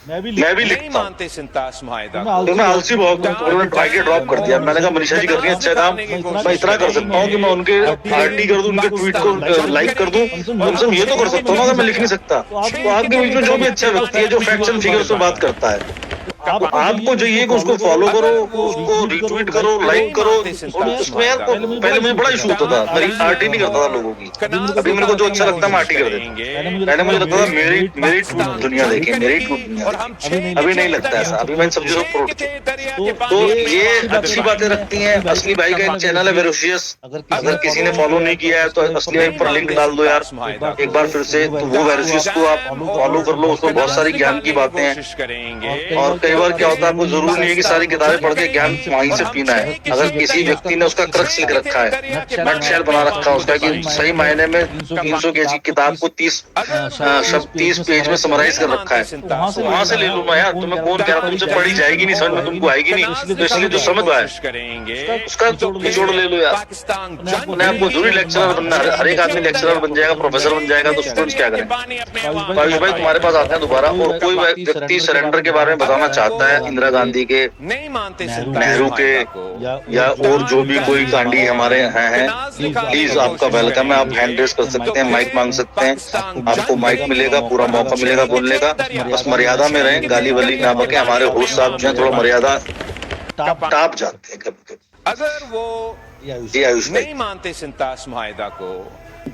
मैं भी लिखता हूँ। तो मैं आलसी बहुत हूँ, तो उन्होंने ट्राई के ड्रॉप कर दिया। मैंने कहा मनीषा जी कर रही है अच्छा काम, मैं इतना कर सकता हूँ कि मैं उनके आरटी कर दूं, उनके ट्वीट को लाइक कर दूं, कम से कम ये तो कर सकता हूँ ना, अगर मैं लिख नहीं सकता। तो आपके बीच में जो भी अच्छा व्यक्ति है जो फैक्ट्स एंड फिगर्स पे बात करता है, तो आपको चाहिए कि उसको फॉलो करो, उसको रिट्वीट करो, लाइक करो। और उसमें यार पहले मुझे बड़ा इशू होता था, मेरी आरटी नहीं करता था लोगों की। अभी मेरे को जो अच्छा लगता है मैं आरटी कर देता हूँ। पहले मुझे लगता था मेरी मेरी ट्वीट दुनिया देखे, मेरी ट्वीट दुनिया देखे। अभी नहीं लगता ऐसा, अभी मैं इन सब चीजों को तो ये अच्छी बातें रखती हैं। असली भाई का एक चैनल है वेरोशियस, अगर किसी ने फॉलो नहीं किया है तो असली भाई पर लिंक डाल दो यार एक बार फिर से, तो वो वेरोशियस को आप फॉलो कर लो। उसमें बहुत सारी ज्ञान की बातें हैं। और कई बार क्या होता है, आपको जरूर नहीं है कि सारी किताबें पढ़ के ज्ञान वहीं से पीना है। अगर किसी व्यक्ति ने उसका क्रक्स लिख रखा है, नटशेल बना रखा है उसका, कि सही मायने में 300 पेज की किताब को 30 पेज में समराइज कर रखा है, तो वहां से ले लो ना यार। तुम्हें कौन कह रहा तुमसे पढ़ी जाएगी नहीं, समझ में तुमको आएगी नहीं, तो इसलिए जो समझ में आए उसका निचोड़ ले लो यार। अपने आपको जरूरी लेक्चरर बनना, हर एक आदमी लेक्चरर बन जाएगा, प्रोफेसर बन जाएगा, तो स्टूडेंट्स क्या करें। आयुष भाई तुम्हारे पास आते हैं दोबारा। और कोई व्यक्ति सरेंडर के बारे में बताना चाहता है, इंदिरा गांधी के, नेहरू के, या और जो भी कोई कांडी हमारे यहाँ है, प्लीज आपका वेलकम है। आप हैंड रेस कर सकते हैं, माइक मांग सकते हैं, आपको माइक मिलेगा, पूरा मौका मिलेगा बोलने का। बस मर्यादा में रहें, गाली वाली ना बके। हमारे होस्ट साहब जो है थोड़ा मर्यादा टाप जाते हैं कभी कभी। अगर वो नहीं मानते सिंतास मुआहिदा को,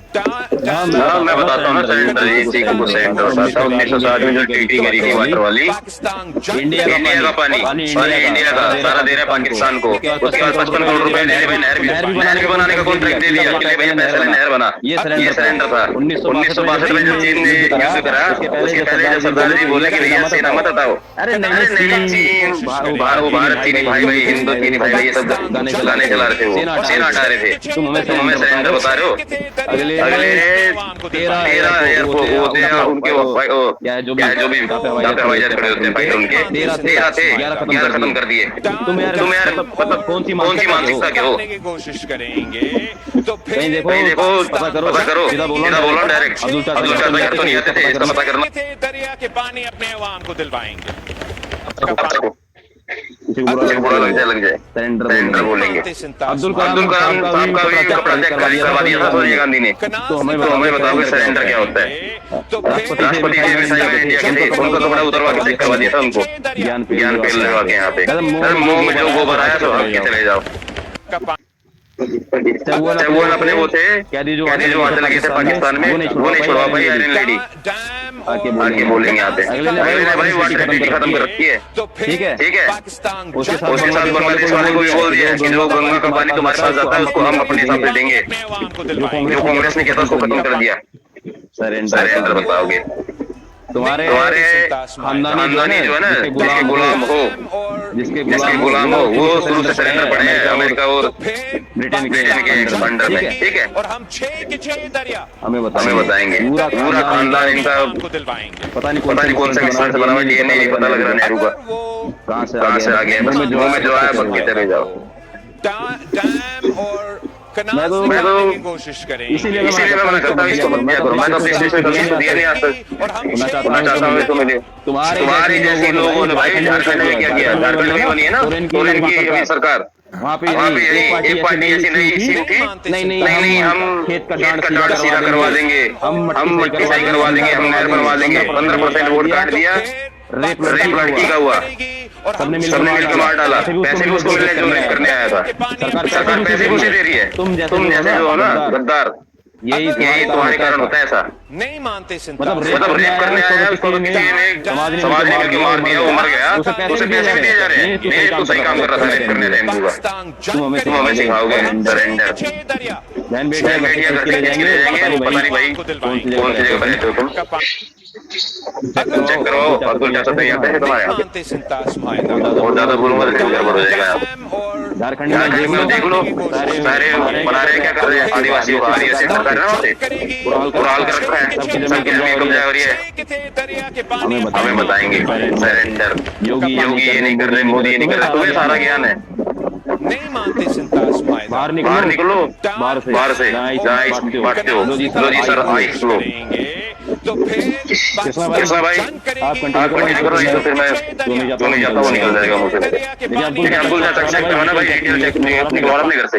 मैं बताता हूँ ना सरेंडर, ये को सरेंडर बताता हूँ। 1960 में जो ट्रीटी करी थी वाटर वाली, इंडिया का पानी इंडिया का सारा दे रहा है पाकिस्तान को। उसके बाद 55 करोड़ रुपए नहर भी बनाने का कॉन्ट्रैक्ट दे दिया, भैया पैसा नहर बना। ये सरेंडर था 1962 में जो चीन ने युद्ध करा। उसके पहले जब सरदार जी बोले कि भैया सेना मत हटाओ, अरे नहीं चीन भारत चीनी भाई भाई, हिंदू चीनी भाई भाई, ये सब गाने चला रहे थे, वो सेना हटा रहे थे। तुम हमें सरेंडर बता रहे हो। अगले 13 एयरपोर्ट होते हैं उनके, जो भी हवाई जहाज खड़े होते हैं फाइटर, उनके 13 थे, 11 खत्म कर दिए। तुम यार मतलब कौन सी मानसिकता के हो। कोशिश करेंगे तो कहीं देखो पता करो सीधा बोलो डायरेक्ट। अब्दुल चाचा भाई तो नहीं आते थे, इसका पता करना। दरिया के पानी अपने अवाम को दिलवाएंगे, लग जाए सरेंडर बोलेंगे। अब्दुल कलाम साहब का भी कपड़ा चेक करवा दिया था सोनिया गांधी ने। तो हमें बताओ सरेंडर क्या होता है। राष्ट्रपति जी मिसाइल इंडिया के थे, उनका कपड़ा उतरवा के चेक करवा दिया था उनको, ज्ञान पेल लगा के यहाँ पे। मुंह में जो गोबर आया तो हम चले जाओ। वो अपने वो थे क्या जो आटे लगे थे पाकिस्तान में, वो नहीं छोड़वा पाई आयरन लेडी। आके बोलेंगे यहाँ पे अगले ने भाई वाटर ट्रीटी खत्म कर रखी है। ठीक है उसके साथ बांग्लादेश वाले को भी बोल दिया कि जो गंगा का पानी तुम्हारे पास जाता है उसको हम अपने हिसाब से देंगे। जो कांग्रेस ने किया था उसको खत्म कर दिया। सरेंडर बताओगे। तुम्हारे खानदानी जो है ना, जिसके गुलाम हो वो शुरू से सरेंडर पड़े हैं अमेरिका और ब्रिटेन के अंडर में। ठीक है, और हम 6 के 6 दरिया हमें बताएंगे। पूरा खानदान इनका पता नहीं कौन सा किसान से बना हुआ, डीएनए नहीं पता लग रहा नेहरू का कहाँ से आ गया। में जो आया बस चले जाओ। डैम और मैं तो कोशिश करेंगे, इसीलिए मैं मना करता हूँ इसको मत किया करो। मैं तो अपने स्टेशन कभी इसको दिया नहीं आज तक। मैं चाहता हूँ इसको मिले। तुम्हारे जैसे लोगों ने भाई झारखंड में क्या किया, झारखंड में बनी है ना तो इनकी सरकार, वहाँ पे एक पार्टी ऐसी नई सीन थी। नहीं हम खेत का डांट सीधा करवा देंगे, हम मट्टी सही करवा देंगे, हम नहर बनवा देंगे। 15% वोट काट दिया, रेप लड़की का हुआ, सबने मिलकर मार डाला। पैसे भी उसको मिले जो रेप करने आया था। सरकार पैसे उसे दे रही है। तुम जैसे जो हो ना गद्दार, यही तुम्हारे कारण होता है ऐसा। नहीं मानते मतलब रेप करने आया उसको तो किसी ने समाज ने मिलकर मार दिया, वो मर गया, उसे पैसे भी दिए जा रहे हैं। नहीं तो सही काम कर रहा था रेप करने टाइम। तुम हमें सिखाओगे सरेंडर। बहन बेटियां घर के चले जाएंगे, पता नहीं भाई कौन सी जगह बैठे हो तुम। चेक करो अब्दुल चाचा तो यहाँ पे तुम्हारे बहुत ज्यादा बोलूंगा तो गड़बड़ हो जाएगा। झारखंड में देख लो सारे बना रहे क्या कर रहे हैं, आदिवासियों का आदिवासी कर रहे हैं होते कुराल कर रखा है, सबकी जमीन कब्जा हो रही है। हमें बताएंगे सरेंडर। योगी ये नहीं कर रहे, मोदी ये नहीं कर रहे, तुम्हें सारा ज्ञान है। नहीं मानते सिंतास मुआहिदा, बाहर निकलो बाहर से बांटते हो। लो जी सर आइस लो। तो कृष्णा भाई आप कंटिन्यू करो, ये तो फिर मैं दोनों जाता हुआ निकल जाएगा मुझसे। लेकिन आप भूल जाते हैं ना भाई, आइडियल चेक अपनी गौरव नहीं करते।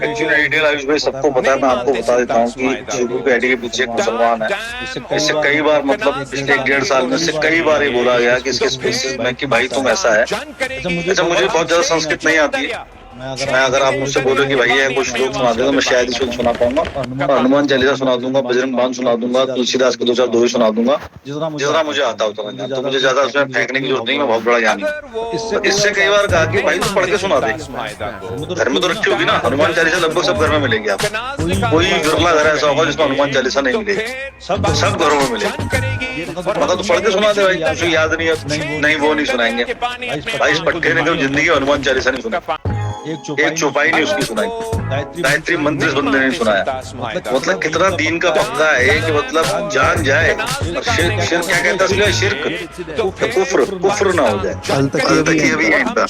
एक्चुअली आइडियल आयुष भाई सबको पता है, मैं आपको बता देता हूँ कि जुगनू के आइडिया के पीछे एक मुसलमान है। इससे कई बार मतलब पिछले 1.5 साल में से कई बार ये बोला गया कि इसके स्पीसीज में कि भाई तुम ऐसा है। अच्छा मुझे बहुत ज्यादा संस्कृत नहीं आती है, मैं अगर आप मुझसे बोलो कि भाई ये कुछ श्लोक सुना दे तो मैं शायद ही सुना पाऊंगा। और हनुमान चालीसा सुना दूंगा, बजरंग बाण सुना दूंगा, तुलसीदास के 2-4 दोहे सुना दूंगा, जितना मुझे आता होता है। तो मुझे ज्यादा उसमें फेंकने की जरूरत नहीं, मैं बहुत बड़ा ज्ञानी हूं। इससे कई बार कहा कि भाई तुम पढ़ के सुना दे, घर में तो रखी होगी ना हनुमान चालीसा, लगभग सब घर में मिलेगी आपको। कोई विरला घर ऐसा होगा जिसमें हनुमान चालीसा नहीं मिलेगी, सब घरों में मिलेगी। मतलब तो पढ़ के सुना दे भाई, मुझे याद नहीं है, नहीं वो नहीं सुनाएंगे भाई। इस पट्टे ने कभी जिंदगी में हनुमान चालीसा नहीं सुना, एक चौपाई नहीं उसकी सुनाई, गायत्री मंत्र इस बंदे ने सुनाया। मतलब कितना दीन का पक्का है कि मतलब जान जाए और शिर्क क्या कहता है, शिर्क कुफ्र ना हो जाए। अलतकिया भी है इनका,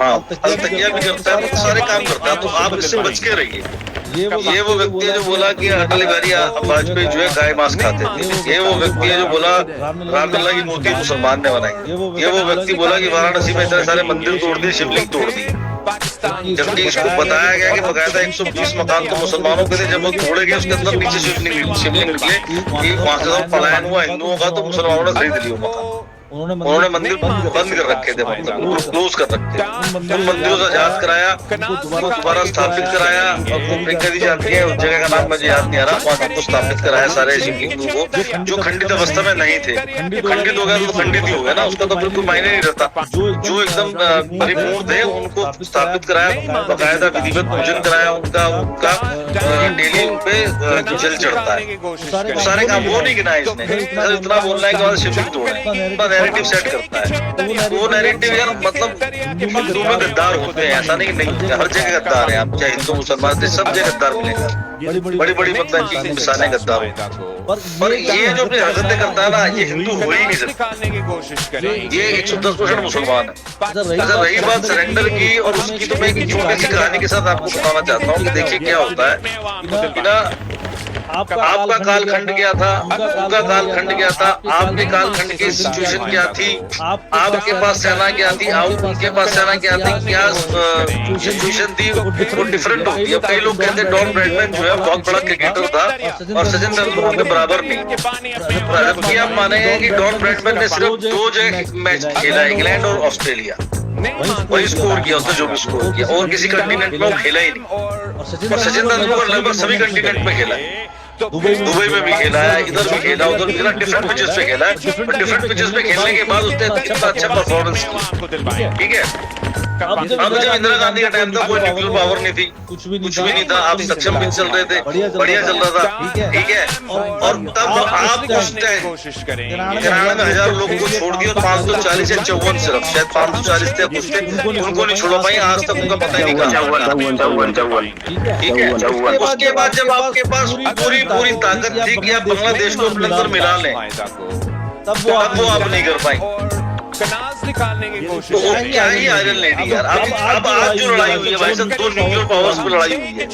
हाँ अलतकिया भी करता है, सारे काम करता है। तो आप इससे बच के रहिए। ये वो व्यक्ति है जो बोला कि अटल बिहारी वाजपेयी जो है गाय मांस खाते थे। ये वो व्यक्ति है जो बोला रामलला की मूर्ति मुसलमान ने बनाई। ये वो व्यक्ति बोला कि वाराणसी में इतने सारे मंदिर तोड़ दिए, शिवलिंग तोड़ दी, जबकि इसको बताया गया कि बकायदा 120 मकान तो मुसलमानों के थे। जब वो तोड़े गए उसके अंदर नीचे शिवलिंग निकले कि वहां से पलायन हुआ हिंदुओं का, तो मुसलमानों ने खरीद लिया मकान। उन्होंने मंदिर बंद कर रखे थे, मतलब क्लोज कर रखे थे। उन मंदिरों से आजाद कराया, दोबारा स्थापित कराया। और वो नदी जानती है, उस जगह का नाम मुझे याद नहीं आ रहा, वहां को स्थापित कराया सारे शिवलिंगों को जो खंडित अवस्था में नहीं थे। खंडित हो गया तो खंडित ही हो गया ना, उसका तो बिल्कुल मायने नहीं रहता। जो एकदम परिपूर्ण थे उनको स्थापित कराया, बकायदा विधिवत पूजन कराया उनका डेली उनपे जल चढ़ता है। तो सारे काम वो नहीं गिनाए इसने, इतना बोलना है कि शिवलिंग तोड़े, नैरेटिव सेट करता है। वो नैरेटिव यार मतलब हिंदू में गद्दार होते हैं, ऐसा नहीं हर जगह गद्दार है। आप चाहे हिंदू मुसलमान सब जगह गद्दार मिलेगा, बड़ी बड़ी मतलब की मिसालें गद्दार होता। पर ये जो अपनी हरकतें करता है ना, ये हिंदू हो ही नहीं सकता। ये 110% मुसलमान है। अच्छा रही बात सरेंडर की और उसकी, तो मैं एक छोटी सी कहानी के साथ आपको बताना चाहता हूँ कि देखिए क्या होता है ना। आपका कालखंड क्या था, उनका कालखंड क्या था, आपके कालखंड की सिचुएशन क्या थी, आपके पास सेना क्या थी, उनके पास सेना क्या थी, क्या सिचुएशन थी, वो डिफरेंट होती है। कई लोग कहते हैं डॉन ब्रैडमैन जो है बहुत बड़ा क्रिकेटर था और सचिन तेंदुलकर के बराबर नहीं। जबकि आप मानेंगे कि डॉन ब्रैडमैन ने सिर्फ 2 जगह मैच खेला, इंग्लैंड और ऑस्ट्रेलिया, वही स्कोर किया उसने जो भी स्कोर किया, और किसी कंटिनेंट में वो खेला ही नहीं। और सचिन तेंदुलकर लगभग सभी कंटिनेंट में खेला है, दुबई में भी खेला है, इधर भी खेला, उधर भी खेला, डिफरेंट पिचेस पे खेला है। डिफरेंट पिचेस पे खेलने के बाद उसने इतना अच्छा परफॉर्मेंस किया, ठीक है। अब जब इंदिरा गांधी का टाइम था, कोई न्यूक्लियर पावर नहीं थी, कुछ भी नहीं था, आप सक्षम भी चल रहे थे, बढ़िया चल रहा था, ठीक है। और तब आप उस टाइम 93,000 लोगों को छोड़ दिया, 540 या 54 सिर्फ, शायद 540 थे कुछ थे, उनको नहीं छोड़ पाए। आज तक उनका पता ही नहीं कहा, 54, ठीक है। उसके बाद जब आपके पास पूरी ताकत थी कि आप बांग्लादेश को अपने अंदर मिला लें, तब वो आप नहीं कर पाए। निकालने की कोशिश तो क्या ही आयरन लेडी यार। अब आज जो लड़ाई हुई है भाई साहब, 2 न्यूक्लियर पावर्स पर लड़ाई हुई है,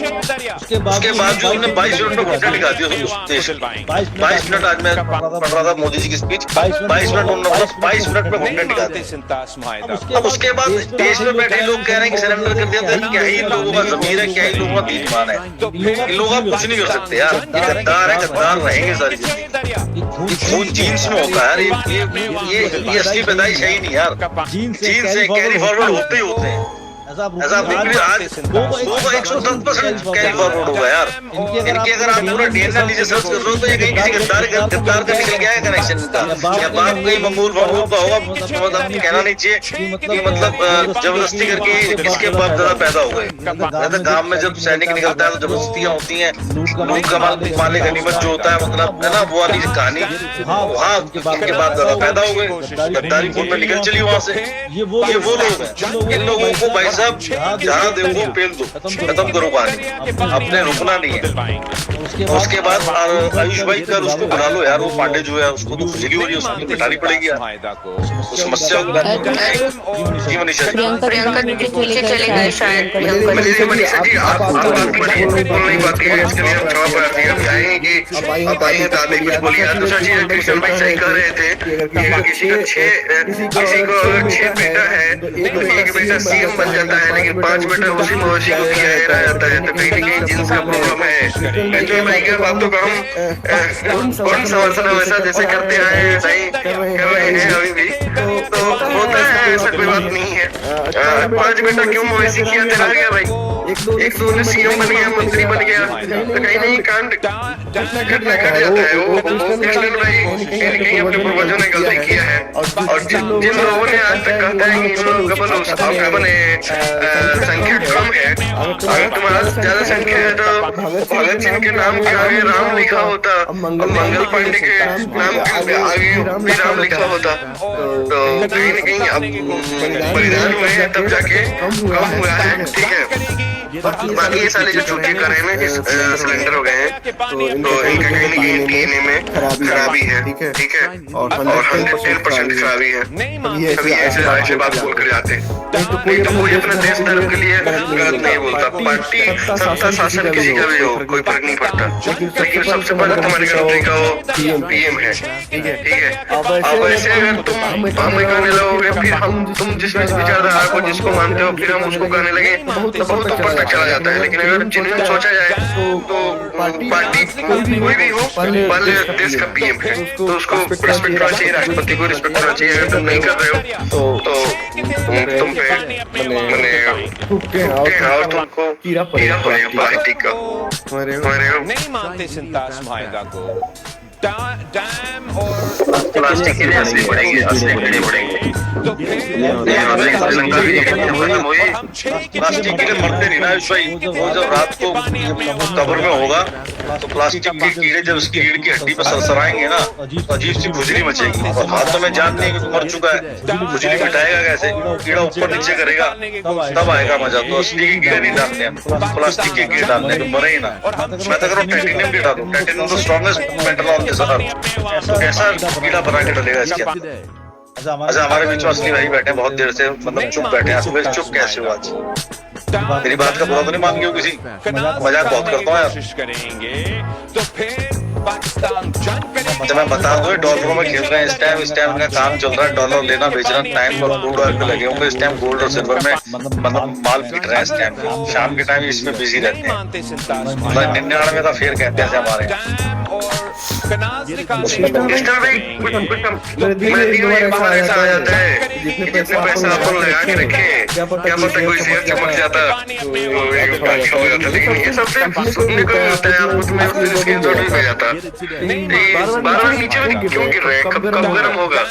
उसके बाद जो उन्होंने 22 मिनट में घंटा दिखा दिया उस देश, 22 मिनट। आज मैं पढ़ रहा था मोदी जी की स्पीच, 22 मिनट उन्होंने 22 मिनट में घंटा दिखा दिया। अब उसके बाद देश में बैठे लोग कह रहे हैं कि सरेंडर कर दिया था। क्या ही लोगों का जमीर है, क्या ही लोगों का दीन ईमान है। लोग आप कुछ नहीं कर सकते यार, ये गद्दार है, गद्दार रहेंगे सारी जिंदगी। खून जीन्स में होता है यार, ये असली पैदाइश है ही नहीं यार। जीन से कैरी फॉरवर्ड होते ही होते हैं। ऐसा आज वो 110% कैरी फॉरवर्ड होगा यार। इनके अगर आप पूरा डीएनए नीचे सर्च कर रहे हो तो ये कहीं किसी गद्दार का निकल गया है कनेक्शन का, या बात कहीं मंगोल का होगा। मतलब कहना नहीं चाहिए कि मतलब जबरदस्ती करके किसके बाप दादा पैदा हो गए। गांव में जब सैनिक निकलता है तो जबरदस्तियां होती हैं, लूट का माल गनीमत जो होता है, मतलब है ना, वो वाली कहानी। वहाँ इनके बाप दादा पैदा हो गए, गद्दारी खून में निकल चली वहां से। ये वो लोग हैं। इन लोगों को भाई साहब मतलब जहाँ देखो पेल दो, खत्म करो कहानी, अपने रुकना नहीं है। उसके बाद आयुष भाई कल उसको बुला लो यार, वो पांडे जो है उसको तो खुजली हो रही है, उसको तो बिठानी पड़ेगी यार, वो समस्या जी मनीषा जी। प्रियंका नीचे चले गए शायद। मनीषा जी आप बोल नहीं पाती है, इसके लिए हम क्षमा प्रार्थी हैं। हम चाहेंगे कि आप आई हैं तो आप कुछ बोलिए। दूसरा चीज कृष्ण भाई सही कह रहे थे कि अगर किसी को अगर 6 बेटा है तो एक बेटा सीएम बन जाता है, लेकिन 5 बेटा उसी मवेशी को दिया रह जाता है, तो कहीं न कहीं जीन्स का प्रॉब्लम है। तो भाई की बातों का हम कौन समर्थन हमेशा जैसे करते आए हैं सही कर रहे हैं अभी भी, तो होता है, ऐसा कोई बात नहीं है। 5 बेटा क्यों मवेशी किया तेरा गया भाई, एक दो ने सीएम बन गया, मंत्री बन गया, तो कहीं नहीं कांड घट जाता है। वो कृष्णन भाई कहीं न कहीं अपने पूर्वजों ने गलती किया है, और जिन लोगों ने आज तक कहते हैं कि इन लोगों का बने संख्या कम है, अगर तुम्हारा ज्यादा संख्या है तो भगत सिंह के नाम के आगे राम लिखा होता, और मंगल पांडे के नाम के आगे भी राम लिखा होता, तो कहीं न कहीं अब बलिदान हुए हैं तब जाके कम हुआ है। ठीक है, बाकी ये साले जो चूतिए कर रहे हैं ना, जिस सिलेंडर हो गए हैं, तो इनका कहीं न कहीं डीएनए में खराबी है। ठीक है, और 110% खराबी है। सभी ऐसे बात बोल कर जाते हैं, नहीं तो कोई अपने देश धर्म के लिए गलत नहीं बोलता। पार्टी सत्ता शासन किसी का भी हो, कोई फर्क नहीं पड़ता, लेकिन सबसे पहले तुम्हारी कंट्री का वो पीएम है। ठीक है, अब ऐसे अगर तुम हम गाने लगोगे, फिर तुम जिस विचारधारा को जिसको मानते हो, फिर हम उसको गाने लगे तो बहुत ऊपर तक चला जाता है। लेकिन अगर जिन्हें सोचा जाए तो पार्टी कोई भी हो, पहले देश का पीएम है, तो उसको रिस्पेक्ट करना चाहिए, राष्ट्रपति को रिस्पेक्ट करना चाहिए। अगर तुम नहीं कर रहे हो तो तुम पे और तुमको कीड़ा पड़ेगा पार्टी का। नहीं मानते सिंतास माहिदा को, डैम और प्लास्टिक के लिए असली बढ़ेंगे, असली कीड़े बढ़ेंगे। प्लास्टिक के लिए मरते नहीं ना आयुष भाई, वो जब रात को कब्र में होगा तो प्लास्टिक के कीड़े जब उसकी रीढ़ की हड्डी पर सरसराएंगे ना, तो अजीब सी खुजली मचेगी, और हाथों में जान नहीं कि मर चुका है, खुजली मिटाएगा कैसे, कीड़ा ऊपर नीचे करेगा तब आएगा मजा। तो असली के कीड़े नहीं डालते हैं, प्लास्टिक के कीड़े डालते हैं, तो मरे ही ना। मैं तो कह रहा हूँ टाइटेनियम के डालूं, टाइटेनियम तो strongest metal on this earth, तो कैसा कीड़ा बना के डलेगा इसके अंदर। अच्छा, हमारे बीच में असली भाई बैठे हैं बहुत देर से, मतलब चुप बैठे हैं। सुबह चुप कैसे हुआ आज? मेरी बात का बुरा तो नहीं मान गए किसी? मजाक बहुत करता हूँ यार। अच्छा, मैं बता दूं, डॉलरों में खेल रहे हैं इस टाइम का काम चल रहा है, डॉलर लेना बेचना टाइम पर क्रूड ऑयल पे लगे होंगे इस टाइम, गोल्ड और सिल्वर में मतलब माल पीट रहे हैं इस टाइम, शाम के टाइम इसमें बिजी रहते हैं। 99 का फेयर कहते हैं हमारे बाहर ऐसा आ जाता है, जितने पैसा अपन लगा के रखे, क्या पता कोई शेयर चमक जाता हो जाता, लेकिन ये सबसे सुनने को मिलता है। आपको तुम्हें उससे स्क्रीनशॉट भी भेजा था, बार नीचे में क्यों गिर रहे हैं, कब गर्म होगा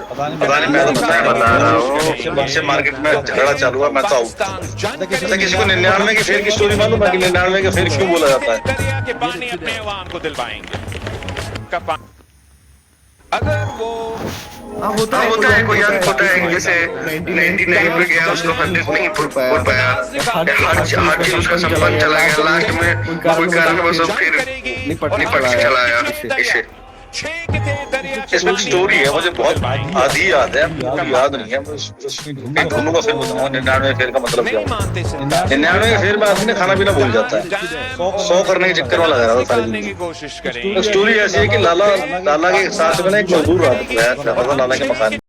पता नहीं। मैं तो बता रहा हूँ, शेयर मार्केट में झगड़ा चालू हुआ, मैं तो आउट। अच्छा, किसी को 99 के फेयर की स्टोरी मालूम है कि 99 के फेयर क्यों बोला जाता है? अगर वो होता है कोई याद होता है, जैसे 99 पे गया, उसको 100 नहीं पड़ पाया, हर चीज उसका संपन्न चला गया, लास्ट में कोई कारणवश फिर निपट के चला आया। इसे इसमें स्टोरी है, मुझे बहुत आधी याद है, याद नहीं है, मैं दोनों का फिर बताऊंगा। 99 फेर का मतलब क्या है? 99 फेर में आदमी खाना पीना भूल जाता है, 100 करने के चक्कर में लगा रहा था सारी जिंदगी। स्टोरी ऐसी है कि लाला के साथ में ना एक मजदूर रहा था लाला के मकान में।